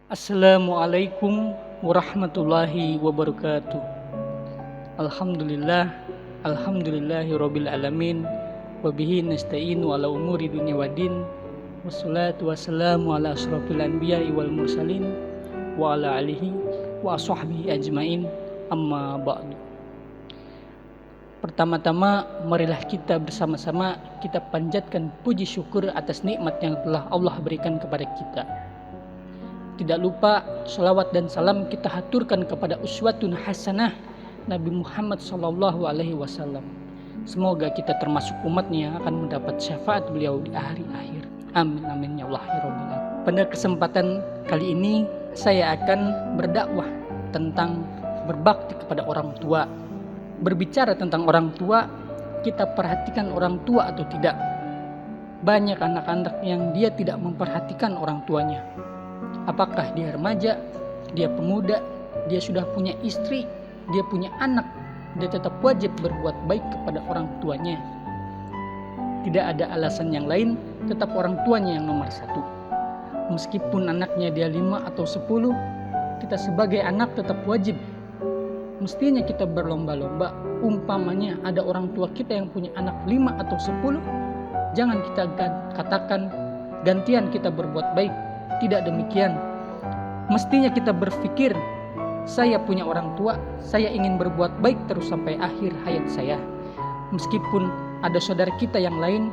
Assalamualaikum warahmatullahi wabarakatuh. Alhamdulillah, alhamdulillahirabbil alamin, wa bihi nasta'inu ala umuri dunya waddin, wassalatu wassalamu ala asyrofil anbiya'i wal mursalin wa ala alihi wa sahbihi ajmain, amma ba'du. Pertama-tama marilah kita bersama-sama kita panjatkan puji syukur atas nikmat yang telah Allah berikan kepada kita. Tidak lupa sholawat dan salam kita haturkan kepada uswatun hasanah Nabi Muhammad SAW. Semoga kita termasuk umatnya yang akan mendapat syafaat beliau di hari akhir. Amin amin ya Allah ya Rabbal alamin. Pada kesempatan kali ini saya akan berdakwah tentang berbakti kepada orang tua. Berbicara tentang orang tua, kita perhatikan orang tua atau tidak? Banyak anak-anak yang dia tidak memperhatikan orang tuanya. Apakah dia remaja, dia pemuda, dia sudah punya istri, dia punya anak, dia tetap wajib berbuat baik kepada orang tuanya. Tidak ada alasan yang lain, tetap orang tuanya yang nomor satu. Meskipun anaknya dia 5 atau 10, kita sebagai anak tetap wajib. Mestinya kita berlomba-lomba. Umpamanya ada orang tua kita yang punya anak 5 atau 10, jangan kita katakan gantian kita berbuat baik. Tidak demikian. Mestinya kita berpikir, saya punya orang tua, saya ingin berbuat baik terus sampai akhir hayat saya. Meskipun ada saudara kita yang lain,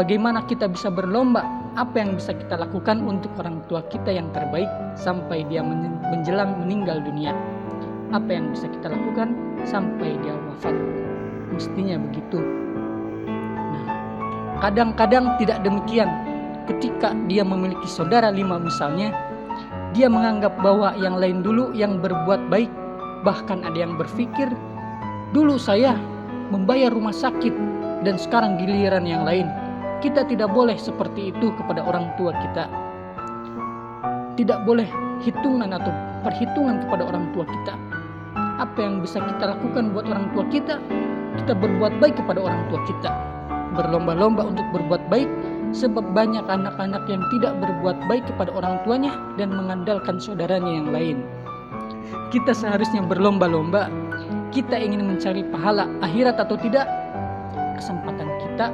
bagaimana kita bisa berlomba, apa yang bisa kita lakukan untuk orang tua kita yang terbaik sampai dia menjelang meninggal dunia. Apa yang bisa kita lakukan sampai dia wafat. Mestinya begitu. Nah, kadang-kadang tidak demikian. Ketika dia memiliki saudara 5 misalnya, dia menganggap bahwa yang lain dulu yang berbuat baik. Bahkan ada yang berpikir, dulu saya membayar rumah sakit dan sekarang giliran yang lain. Kita tidak boleh seperti itu kepada orang tua kita. Tidak boleh hitungan atau perhitungan kepada orang tua kita. Apa yang bisa kita lakukan buat orang tua kita, kita berbuat baik kepada orang tua kita. Berlomba-lomba untuk berbuat baik, sebab banyak anak-anak yang tidak berbuat baik kepada orang tuanya dan mengandalkan saudaranya yang lain. Kita seharusnya berlomba-lomba. Kita ingin mencari pahala akhirat atau tidak? Kesempatan kita,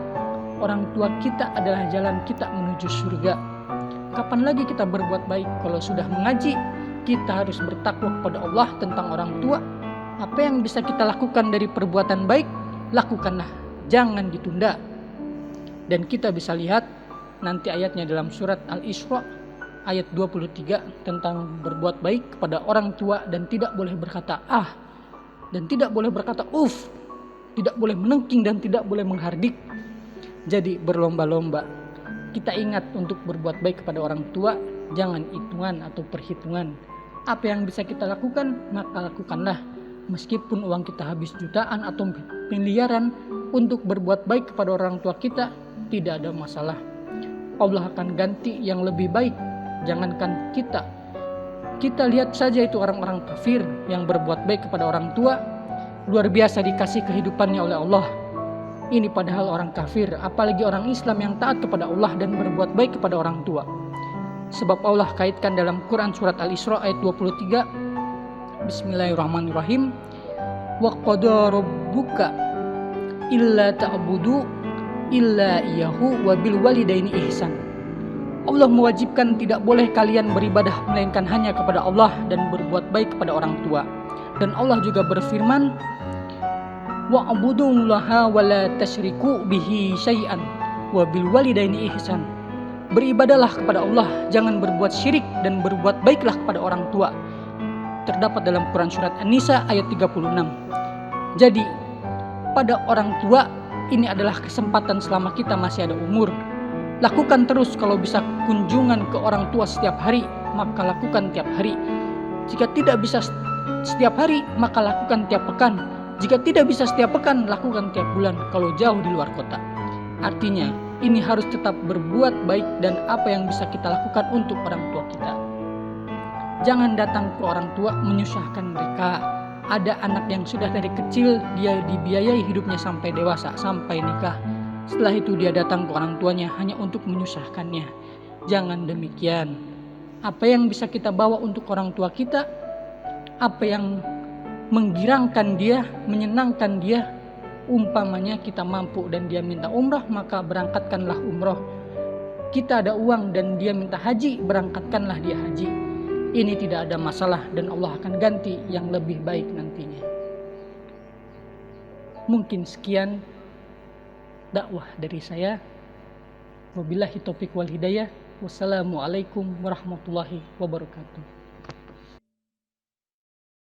orang tua kita adalah jalan kita menuju surga. Kapan lagi kita berbuat baik? Kalau sudah mengaji, kita harus bertakwa kepada Allah tentang orang tua. Apa yang bisa kita lakukan dari perbuatan baik, lakukanlah. Jangan ditunda. Dan kita bisa lihat nanti ayatnya dalam surat Al-Isra ayat 23 tentang berbuat baik kepada orang tua dan tidak boleh berkata ah, dan tidak boleh berkata uf, tidak boleh menengking dan tidak boleh menghardik. Jadi berlomba-lomba. Kita ingat untuk berbuat baik kepada orang tua, jangan hitungan atau perhitungan. Apa yang bisa kita lakukan, maka lakukanlah. Meskipun uang kita habis jutaan atau miliaran untuk berbuat baik kepada orang tua kita, tidak ada masalah. Allah akan ganti yang lebih baik. Jangankan kita. Kita lihat saja itu orang-orang kafir yang berbuat baik kepada orang tua, luar biasa dikasih kehidupannya oleh Allah. Ini padahal orang kafir, apalagi orang Islam yang taat kepada Allah dan berbuat baik kepada orang tua. Sebab Allah kaitkan dalam Quran surat Al-Isra ayat 23, Bismillahirrahmanirrahim. Wa qada rabbuka illa ta'budu illa iyyahu wa bil walidaini ihsan. Allah mewajibkan tidak boleh kalian beribadah melainkan hanya kepada Allah dan berbuat baik kepada orang tua. Dan Allah juga berfirman, wa'budullaha wa la tasyriku bihi syai'an wa bil walidaini ihsan. Beribadahlah kepada Allah, jangan berbuat syirik dan berbuat baiklah kepada orang tua. Terdapat dalam Quran surat An-Nisa ayat 36. Jadi, pada orang tua ini adalah kesempatan selama kita masih ada umur. Lakukan terus. Kalau bisa kunjungan ke orang tua setiap hari, maka lakukan tiap hari. Jika tidak bisa setiap hari, maka lakukan tiap pekan. Jika tidak bisa setiap pekan, lakukan tiap bulan kalau jauh di luar kota. Artinya, ini harus tetap berbuat baik dan apa yang bisa kita lakukan untuk orang tua kita. Jangan datang ke orang tua menyusahkan mereka. Ada anak yang sudah dari kecil dia dibiayai hidupnya sampai dewasa, sampai nikah. Setelah itu dia datang ke orang tuanya hanya untuk menyusahkannya. Jangan demikian. Apa yang bisa kita bawa untuk orang tua kita, apa yang menggirangkan dia, menyenangkan dia. Umpamanya kita mampu dan dia minta umrah, maka berangkatkanlah umrah. Kita ada uang dan dia minta haji, berangkatkanlah dia haji. Ini tidak ada masalah dan Allah akan ganti yang lebih baik nantinya. Mungkin sekian dakwah dari saya. Wabillahi taufiq wal hidayah. Wassalamualaikum warahmatullahi wabarakatuh.